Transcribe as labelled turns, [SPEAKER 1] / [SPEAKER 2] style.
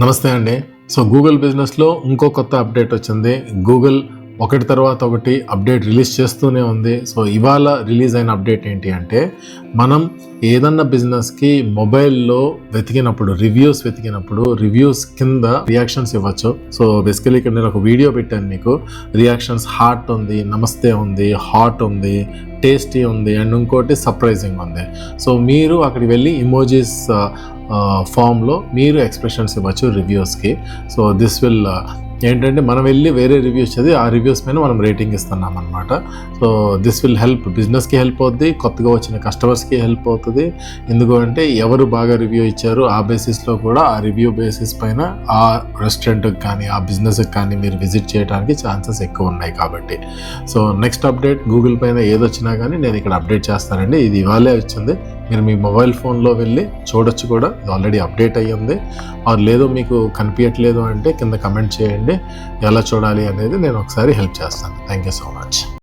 [SPEAKER 1] నమస్తే అండి. So Google బిజినెస్లో ఇంకో కొత్త అప్డేట్ వచ్చింది. గూగుల్ ఒకటి తర్వాత ఒకటి అప్డేట్ రిలీజ్ చేస్తూనే ఉంది. సో ఇవాళ రిలీజ్ అయిన అప్డేట్ ఏంటి అంటే, మనం ఏదన్నా బిజినెస్కి మొబైల్లో వెతికినప్పుడు రివ్యూస్ కింద రియాక్షన్స్ ఇవ్వచ్చు. సో బేసికలీ ఇక్కడ నేను ఒక వీడియో పెట్టాను మీకు. రియాక్షన్స్ హార్ట్ ఉంది, నమస్తే ఉంది, హాట్ ఉంది, టేస్టీ ఉంది అండ్ ఇంకోటి సర్ప్రైజింగ్ ఉంది. సో మీరు అక్కడికి వెళ్ళి ఇమోజీస్ ఫామ్లో మీరు ఎక్స్ప్రెషన్స్ ఇవ్వచ్చు రివ్యూస్కి. సో దిస్ విల్ ఏంటంటే మనం వెళ్ళి వేరే రివ్యూస్ చదివి ఆ రివ్యూస్ పైన మనం రేటింగ్ ఇస్తున్నాం అనమాట. సో దిస్ విల్ హెల్ప్, బిజినెస్కి హెల్ప్ అవుతుంది, కొత్తగా వచ్చిన కస్టమర్స్కి హెల్ప్ అవుతుంది. ఎందుకంటే ఎవరు బాగా రివ్యూ ఇచ్చారు ఆ బేసిస్లో కూడా ఆ రివ్యూ బేసిస్ పైన ఆ రెస్టారెంట్కి కానీ ఆ బిజినెస్కి కానీ మీరు విజిట్ చేయడానికి ఛాన్సెస్ ఎక్కువ ఉన్నాయి కాబట్టి. సో నెక్స్ట్ అప్డేట్ గూగుల్ పైన ఏదొచ్చినా కానీ నేను ఇక్కడ అప్డేట్ చేస్తానండి. ఇది ఇవాళే వచ్చింది. మీరు మీ మొబైల్ ఫోన్లో వెళ్ళి చూడొచ్చు కూడా. ఇది ఆల్రెడీ అప్డేట్ అయ్యింది. లేదో మీకు కనిపించట్లేదు అంటే కింద కమెంట్ చేయండి ఎలా చూడాలి అనేది నేను ఒకసారి హెల్ప్ చేస్తాను. Thank you so much.